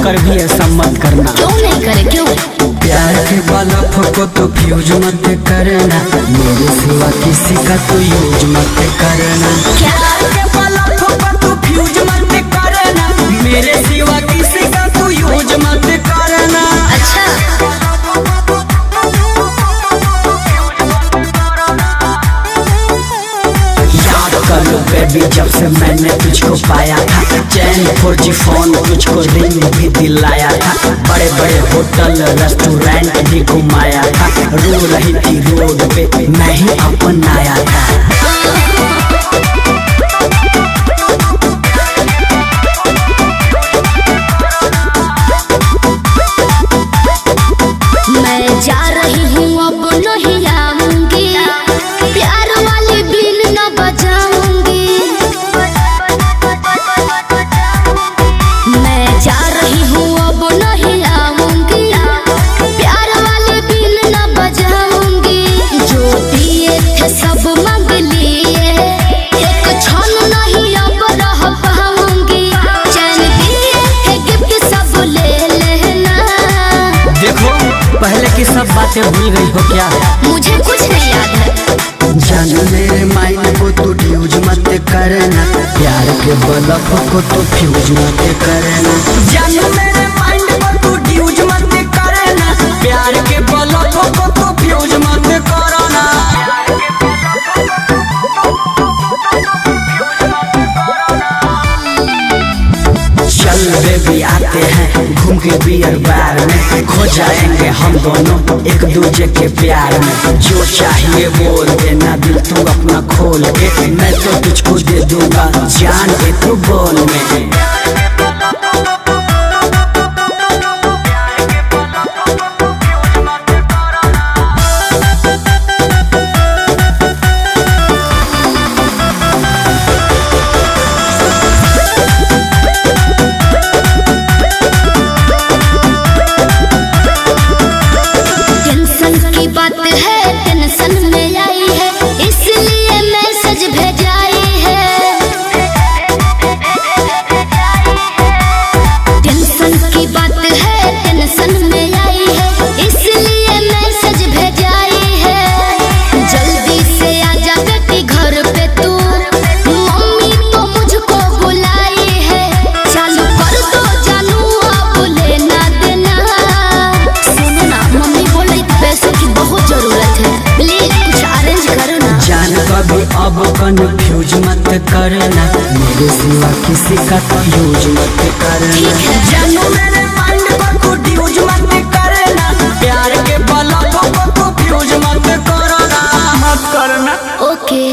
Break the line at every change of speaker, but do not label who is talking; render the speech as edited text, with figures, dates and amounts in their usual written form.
कर भी ऐसा मत करना।
क्यों नहीं करे क्यों?
प्यार के बलफ को तो फ्यूज मत करना, मेरे सिवा किसी का तो यूज मत करना। प्यार के बलफ को तो फ्यूज मत करना, मेरे सिवा किसी का तो यूज मत करना।
अच्छा
कर लो बेबी, जब से मैंने तुझको पाया था, चैन 4G फोन तुझको रिंग भी दिलाया था, बड़े बड़े होटल रेस्टोरेंट भी घुमाया था, रो रही थी रोड पे मैं ही अपनाया था।
मैं जा रही हूँ अब नहीं आऊंगी, प्यार वाली बिन न बजाऊंगी। मैं जा रही हूँ अब नहीं आऊंगी, प्यार वाली बिन न बजाऊंगी। जो दिए थे सब मांग लिए, एक क्षण नहीं अब रह पाऊंगी। चैन दिए थे गिफ्ट सब ले लेना।
देखो पहले की सब बातें भूल गई हो क्या?
मुझे कुछ नहीं याद है।
जानू मेरे माइंड को तो ड्यूज मत करना, प्यार के बलफ को तो फ्यूज मत करना। जानू मेरे माइंड को तो ड्यूज मत करना, प्यार के बलफ को तो फ्यूज मत करना। चल बेबी आते हैं घूम के बियर बार में, खो जाएंगे हम दोनों एक दूजे के प्यार में। जो चाहिए बोल देना दिल तू अपना खोल के, मैं तो तुझको दे दूंगा जान एक बोल में।
बात है टेंशन में आई है, इसलिए मैसेज भेजाई है। टेंशन की बात है टेंशन में आई है, इसलिए मैसेज भेजाई है। जल्दी से आजा बेटी घर पे तू, मम्मी तो मुझको बुलाई है। चालू कर दो जानू अब लेना देना। सुनो ना मम्मी बोल रही पैसों की बहुत जरूरत है, प्लीज कुछ अरेंज करो ना।
जान कभी अब कन्फ्यूज मत करना, मेरे सिवा किसी का तो यूज मत करना। जानू मेरे माइंड को तो ड्यूज मत करना, प्यार के बलफ को तो फ्यूज मत करना।
ओके